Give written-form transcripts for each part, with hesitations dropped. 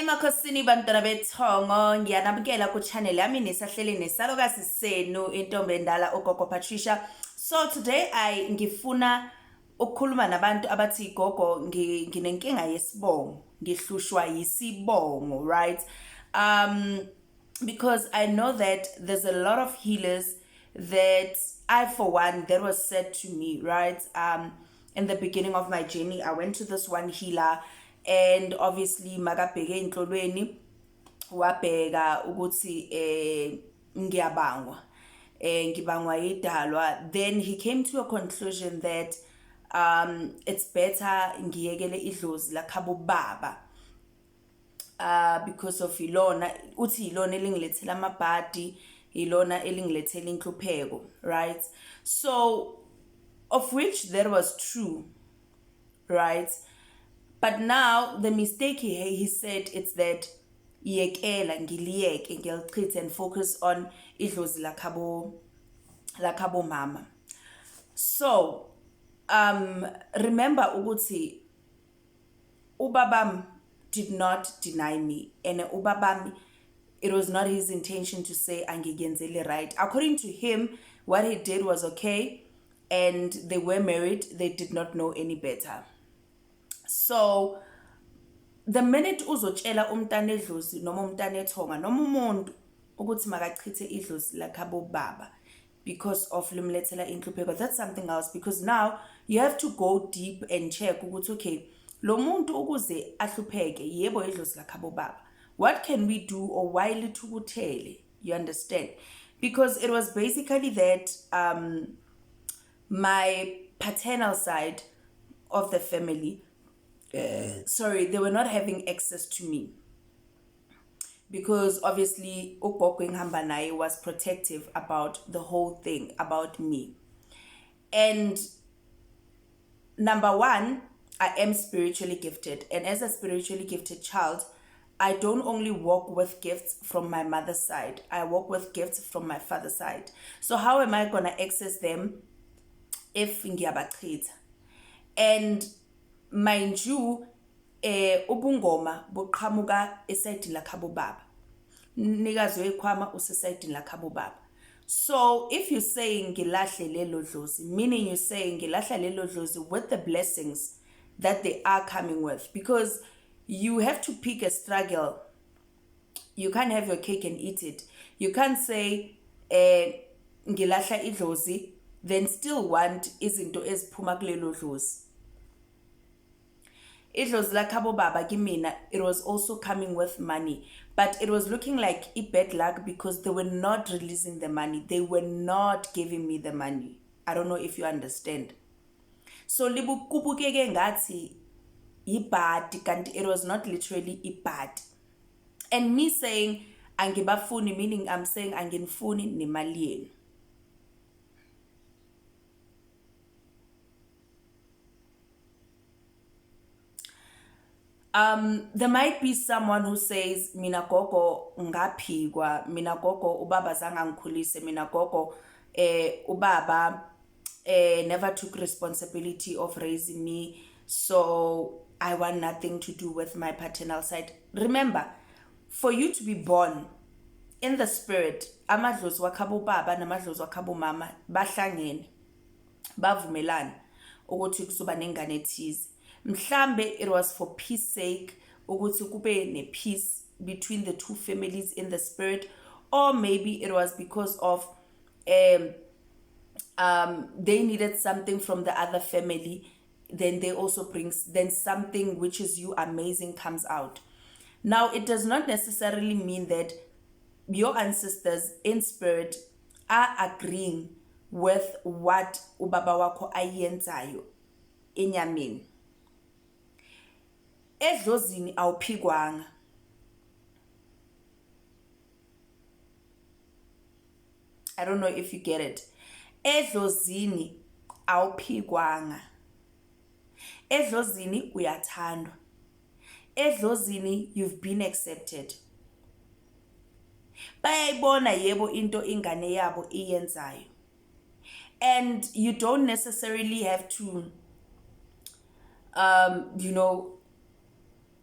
Makhosini bantwana bethongo ngiyanabukela ku channel yami nesahleli nesalokasi senu intombi endala ugogo Patricia. So today ngifuna ukukhuluma nabantu abathi gogo nginenkinga yesibongo, ngihlushwa yisibongo, right? Because I know that there's a lot of healers that for one, that was said to me, right? In the beginning of my journey, I went to this one healer, and obviously makabheke enhlolweni wabheka ukuthi ngiyabangwa ngibangwa idalwa. Then he came to a conclusion that it's better ngiyekele idlozi lakhabo baba because of ilona uthi ilona elingilethela amabhadi, ilona elingilethela inhlupheko, right? So of which that was true, right? But now the mistake he said it's that yekela ngiliyeke ngilichithe and focus on idlozi lakhabo mama. So remember ukuthi ubabam did not deny me, and ubabam, it was not his intention to say angigenzele right. According to him, what he did was okay, and they were married. They did not know any better. So the minute uzotshela umntana edlozi noma umntana ethonga noma umuntu ukuthi makachithe idlozi lakhabo baba because of limlethela inhlupheko, that's something else, because now you have to go deep and check ukuthi okay, lo muntu ukuze ahlupheke yebo idlozi lakhabo baba, what can we do, or why lithukuthele, you understand? Because it was basically that my paternal side of the family, they were not having access to me, because obviously ugogo engihamba naye was protective about the whole thing, about me. And number one, I am spiritually gifted, and as a spiritually gifted child, I don't only walk with gifts from my mother's side, I walk with gifts from my father's side. So how am I going to access them if ngiyabachitha? And mind you, ubungoma buqhamuka esayidini lakhabo baba, nikazi wekhwama usesayidini lakhabo baba. So if you say ngilahle lelo dlozi, meaning you say ngilahle lelo dlozi with the blessings that they are coming with, because you have to pick a struggle. You can't have your cake and eat it. You can't say ngilahla idlozi then still want izinto eziphuma kulelo dlozi. Idlozi lakhabo baba kimina, it was also coming with money, but it was looking like bad luck because they were not releasing the money, they were not giving me the money. I don't know if you understand. So libukubukeke ngathi ibhadi, kanti it was not literally ibhadi. And me saying angibafuni, meaning I'm saying anginifuni nemali yenu. There might be someone who says mina gogo ngaphikwa, mina gogo ubaba zange angikhulise, mina gogo ubaba never took responsibility of raising me, so I want nothing to do with my paternal side. Remember, for you to be born in the spirit, amadlozi wakhabo baba namadlozi wakhabo mama bahlangene, bavumelana ukuthi kuzoba nengane ethize. Mhlambe it was for peace sake, ukuthi kube ne peace between the two families in the spirit, or maybe it was because of they needed something from the other family, then they also brings, then something which is you amazing comes out. Now it does not necessarily mean that your ancestors in spirit are agreeing with what ubaba wako ayenzayo enyameni. Edlozini awuphigwanga. I don't know if you get it. Edlozini awuphigwanga. Edlozini uyathandwa. Edlozini you've been accepted. Bayayibona yebo into ingane yabo iyenzayo. And you don't necessarily have to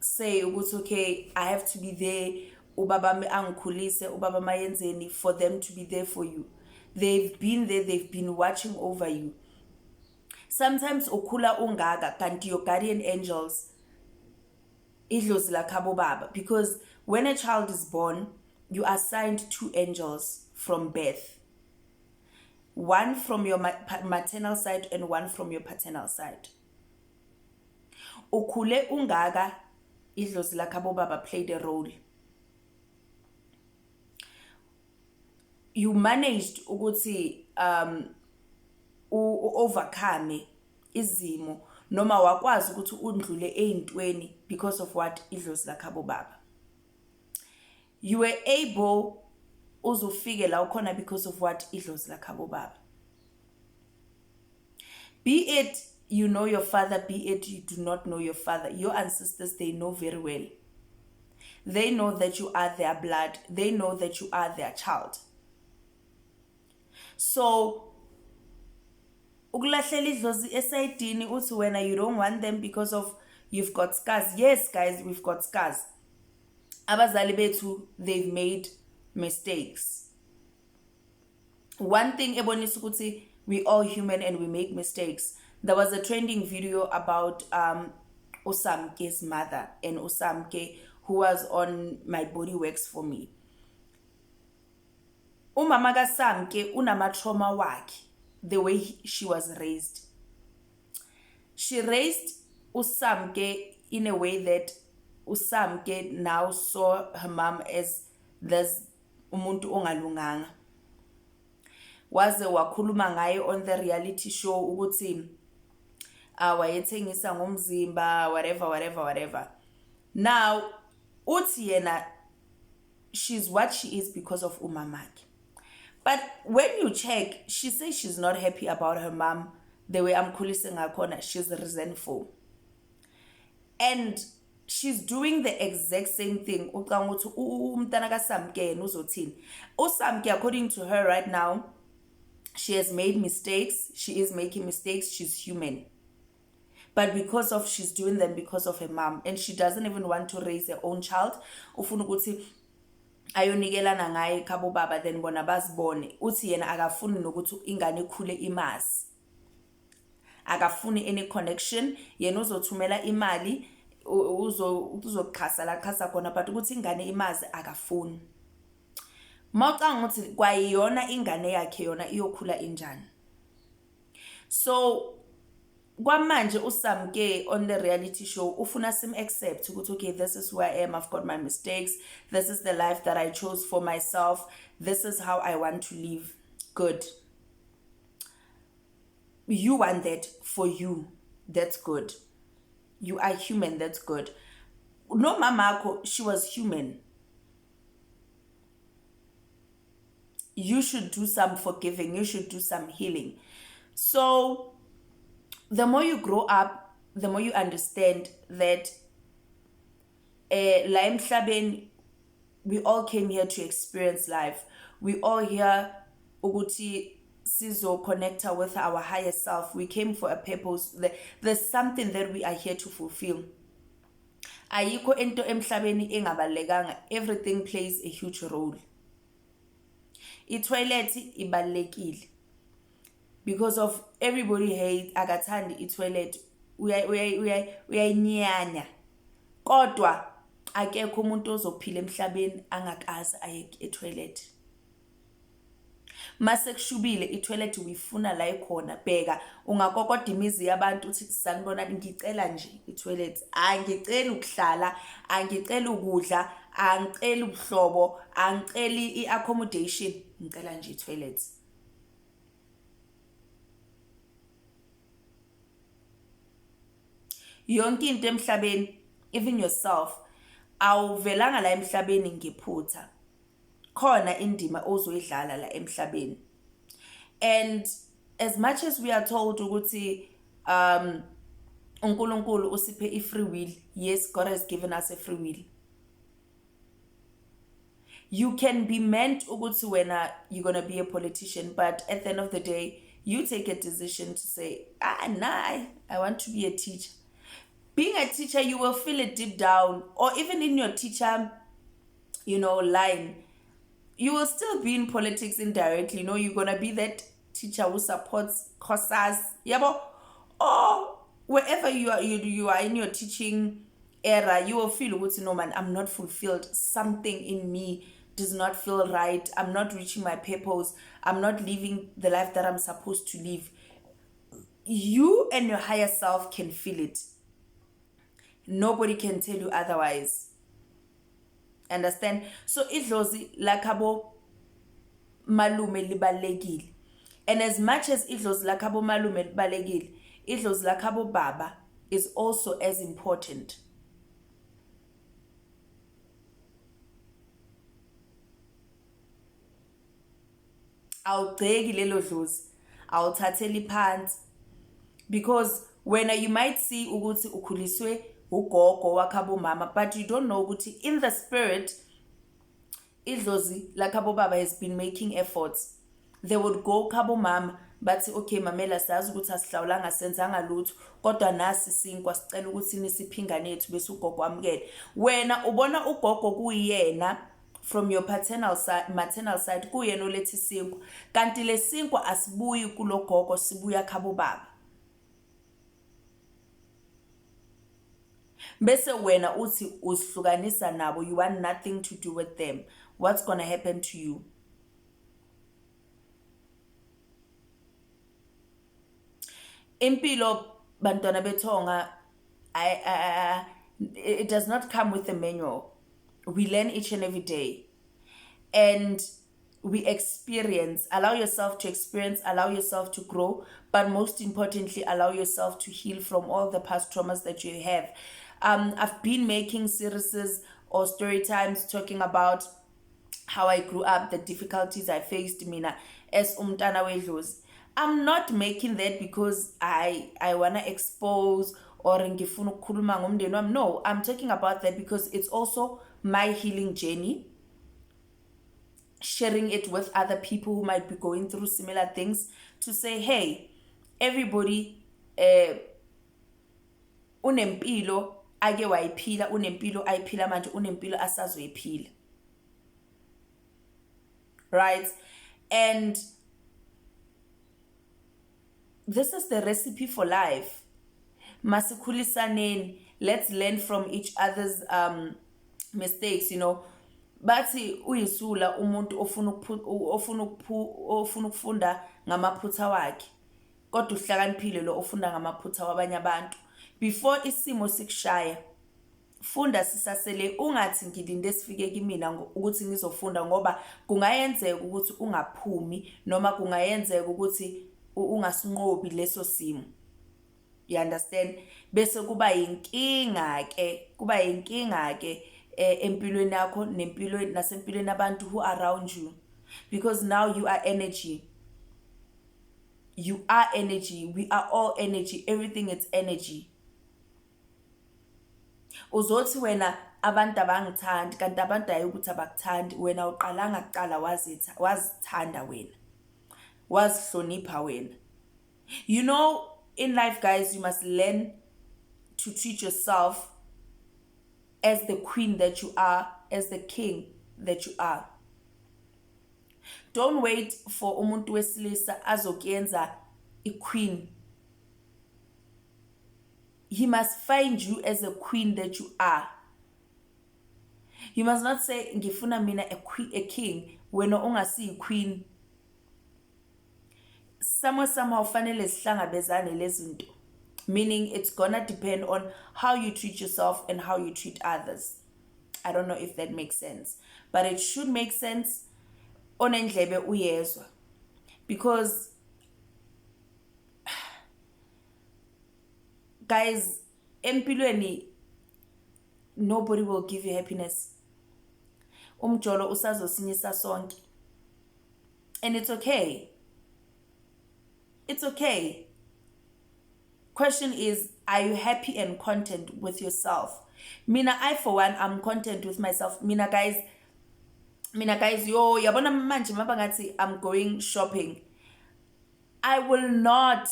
say ukuthi okay, I have to be there, ubaba angikhulise, ubaba mayenzeni, for them to be there for you. They've been there, they've been watching over you. Sometimes ukhula ungaga kanti your guardian angels idlozi lakhabo baba, because when a child is born, you are assigned 2 angels from birth. One from your maternal side and one from your paternal side. Ukhule ungaga, idlozi lakhabo baba played a role. You managed ukuthi overcome izimo, noma wakwazi ukuthi undlule eyintweni because of what idlozi lakhabo baba. You were able uzufike la ukhona because of what idlozi lakhabo baba. Be it you know your father, be it you do not know your father, your ancestors, they know very well. They know that you are their blood. They know that you are their child. So ukulahlela idlozi esayidini uthi wena you don't want them because of you've got scars. Yes guys, we've got scars. Abazali bethu, they've made mistakes. One thing ebonisa ukuthi we all human and we make mistakes. There was a trending video about Usamke's mother, and Usamke, who was on My Body Works For Me. Umama kaSamke unama trauma wakhe, the way she was raised. She raised Usamke in a way that Usamke now saw her mom as there's umuntu ongalunganga. Waze wakhuluma ngaye on the reality show ukuthi wayethengisa ngomzimba, whatever. Now uthi yena she's what she is because of umamake. But when you check, she says she's not happy about her mom, the way amkhulise ngakhona. She's resentful. And she's doing the exact same thing. Umntana kaSamke yena uzothini. uSamke, according to her right now, she has made mistakes. She is making mistakes. She's human. But because of she's doing them because of her mom, and she doesn't even want to raise her own child. Ufuna ukuthi ayonikelana ngaye khabo baba, then bona bazibone. Uthi yena akafuni nokuthi ingane ikhule imazi. Akafuni any connection. Yena uzothumela imali, uzokhasa la khasa khona, but ukuthi ingane imazi akafuni. Mawucanga ukuthi kwayiyona ingane yakhe yona iyokhula injani. So kwamanje uSamke on the reality show ufuna sim accept ukuthi okay, this is who I am, I've got my mistakes, this is the life that I chose for myself, this is how I want to live. Good. You want that for you, that's good. You are human, that's good. No mamako, she was human. You should do some forgiving, you should do some healing. So the more you grow up, the more you understand that la emhlabeni, we all came here to experience life. We all here ukuthi sizo connecta with our higher self. We came for a purpose. There's something that we are here to fulfill. Ayikho into emhlabeni engabalekanga. Everything plays a huge role. Toilet ibalekile. Because of everybody hate akathandi itoilet, uyayinyanya. Kodwa akekho umuntu ozophila emhlabeni angakazi aye etoilet. Mase kushubile itoilet uyifuna la ikhona. Bheka ungakokoda imizi yabantu uthi sanibona ngicela nje itoilet. Angicela ukuhlala, angicela ukudla, angicela ubuhlobo, angicela iaccommodation, ngicela nje itoilet. Yonke into emhlabeni, even yourself, awuvelanga la emhlabeni ngephutha. Khona indima ozoyidlala la emhlabeni. And as much as we are told ukuthi uNkulunkulu usiphe i-free will, yes, God has given us a free will. You can be meant ukuthi wena you're going to be a politician, but at the end of the day, you take a decision to say, I want to be a teacher. Being a teacher, you will feel it deep down, or even in your teacher, line, you will still be in politics indirectly. You're gonna be that teacher who supports causes, yabo, or wherever you are in your teaching era, you will feel, no man, I'm not fulfilled. Something in me does not feel right. I'm not reaching my purpose. I'm not living the life that I'm supposed to live. You and your higher self can feel it. Nobody can tell you otherwise. Understand? So idlozi lakabo malume libalekile. And as much as idlozi lakabo malume libalekile, idlozi lakabo baba is also as important. Awugceki lelo dlozi, awuthatheli phansi, because when you might see ukuthi ukhuliswe ugogo wakhabo mama, but you don't know ukuthi in the spirit idlozi lakhabo baba has been making efforts. They would go khabo mama bathi, okay mamela, sazi ukuthi asihlawulanga senzanga lutho, kodwa nasi sinkwa sicela ukuthi nisiphingane yethu bese ugogo amukele. Wena ubona ugogo kuyena from your maternal side, kuyena olethe sinkwa, kanti le sinkwa asibuyi kulogogo, sibuya khabo baba. Bese wena uthi usihlukanisa nabo, you want nothing to do with them. What's gonna happen to you? Impilo bantwana bethonga, it does not come with a manual. We learn each and every day, and we experience. Allow yourself to experience, allow yourself to grow, but most importantly, allow yourself to heal from all the past traumas that you have. I've been making series or story times talking about how I grew up, the difficulties I faced, mina as umntana wedlozi. I'm not making that because I wanna expose or ngifuna ukukhuluma ngomndeni wami. No, I'm talking about that because it's also my healing journey, sharing it with other people who might be going through similar things, to say, hey, everybody unempilo ake wayiphila, unempilo ayiphila manje, unempilo asazoyiphila. Right? And this is the recipe for life. Masikhulisaneni, let's learn from each other's mistakes, bathi uyisula umuntu ofuna ukufunda ngamaphutha wakhe, kodwa uhlakaniphile lo ofunda ngamaphutha wabanye abantu. Before isimo sikushaya, funda sisasele, ungathi ngilinde sifike kimina ukuthi ngizofunda, ngoba kungayenzeka ukuthi ungaphumi, noma kungayenzeka ukuthi ungasinqobi leso simo. You understand? Bese kuba yinkinga ke empilweni yakho nempilweni nasempilweni abantu who are around you, because now you are energy. You are energy. We are all energy. Everything is energy. Uzothi wena abantu abangithandi, kanti abantu hayi ukuthi abakuthandi, wena uqalanga kuqala wazithanda wena, wazihlonipha wena. In life, guys, you must learn to treat yourself as the queen that you are, as the king that you are. Don't wait for umuntu wesilisa azokuyenza queen. He must find you as a queen that you are. You must not say ngifuna mina a king wena ungasi queen. Somehow fanele sihlangabezane lezinto, meaning it's gonna depend on how you treat yourself and how you treat others. I don't know if that makes sense, but it should make sense. Onendlebe uyezwa, because guys, empilweni nobody will give you happiness. Umjolo usazosinyisa sonke, and it's okay. It's okay. Question is, are you happy and content with yourself? Mina, I for one, I'm content with myself. Mina guys, yo, yabona manje mabangati I'm going shopping. I will not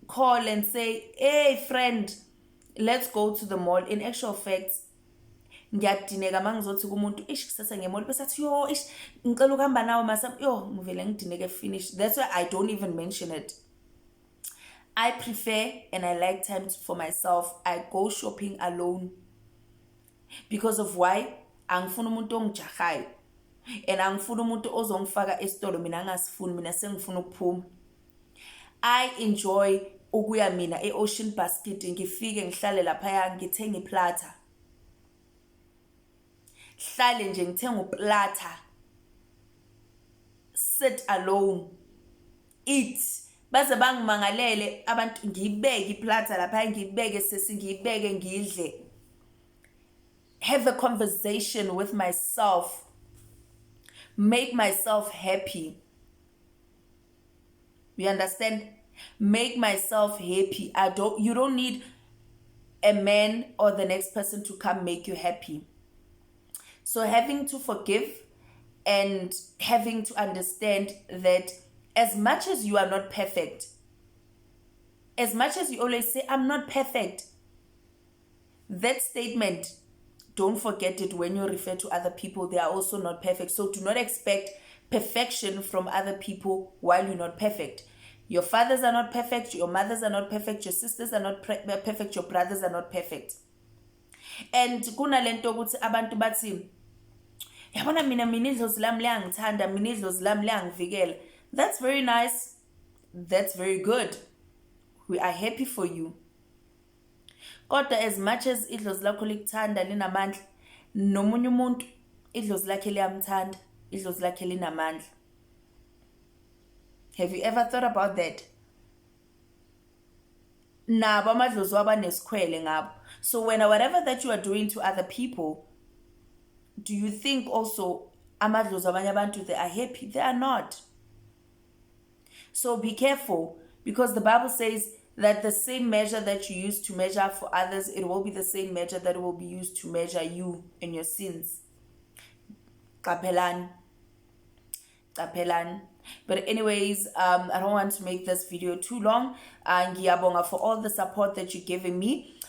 call and say, hey friend, let's go to the mall. In actual fact, ngiyadineka mangizothi kumuntu ish kusasa ngemall bese athi yo ish ngicela ukuhamba nawe masam yo ngivele ngidineke finish. That's why I don't even mention it. I prefer and I like time for myself. I go shopping alone because of why? Angifuna umuntu ongijahayo and angifuna umuntu ozongifaka esitolo mina ngasifuni, mina sengifuna ukuphuma. I enjoy ukuya mina e-Ocean Basket, ngifike ngihlale lapha ngithenge iplata, hlale nje ngithenga uplata, sit alone, eat. Baze bangimangalele abantu, ngiyibeke iplata lapha, ngiyibeke sesi, ngiyibeke ngidle. Have a conversation with myself, make myself happy. You understand? Make myself happy. You don't need a man or the next person to come make you happy. So having to forgive and having to understand that as much as you are not perfect, as much as you always say, I'm not perfect, that statement, don't forget it when you refer to other people. They are also not perfect. So do not expect perfection from other people while you're not perfect. Your fathers are not perfect, your mothers are not perfect, your sisters are not perfect, your brothers are not perfect. And kuna lento ukuthi abantu bathi yabona mina idlozi lami liyangithanda, mina idlozi lami liyangivikela. That's very nice. That's very good. We are happy for you. Kodwa as much as idlozi lakho likuthanda linamandla, nomunye umuntu idlozi lakhe liyamthanda, idlozi lakhe linamandla. Have you ever thought about that? Nabo amadlozi wabanesikhwele ngabo. So whatever that you are doing to other people, do you think also amadlozi abanye abantu they are happy? They are not. So be careful, because the Bible says that the same measure that you use to measure for others, it will be the same measure that will be used to measure you and your sins. Qapelan. But anyways, I don't want to make this video too long. Ngiyabonga for all the support that you're giving me.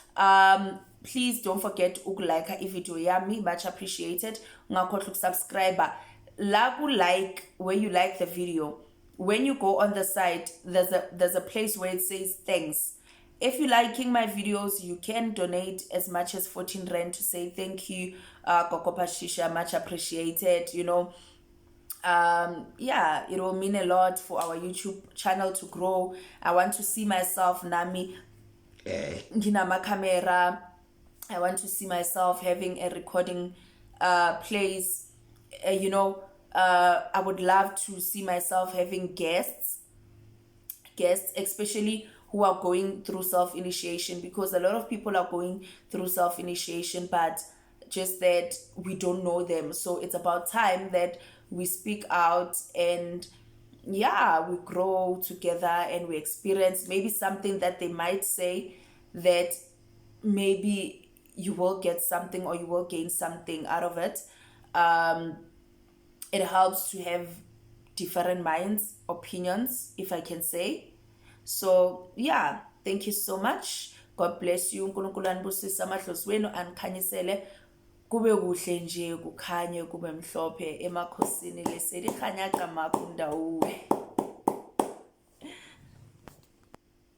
Please don't forget to like if video yami, much appreciated. Ungakhohlwa subscribe. Like where you like the video. When you go on the site, there's a place where it says thanks. If you're liking my videos, you can donate as much as 14 Rand to say thank you. Kokopa Shisha, much appreciated, you know. Yeah, it will mean a lot for our YouTube channel to grow. I want to see myself nami nginama camera. I want to see myself having a recording place. You know, I would love to see myself having guests, especially who are going through self-initiation, because a lot of people are going through self-initiation, but just that we don't know them. So it's about time that we speak out and yeah, we grow together and we experience maybe something that they might say that maybe you will get something or you will gain something out of it. It helps to have different minds, opinions, if I can say. So yeah, thank you so much. God bless you. uNkulunkulu anibusise amadlozi wenu anikhanyisele kube kuhle nje kukhanye kube mhlophe emakhosini leseli khanya qamakunda uwe.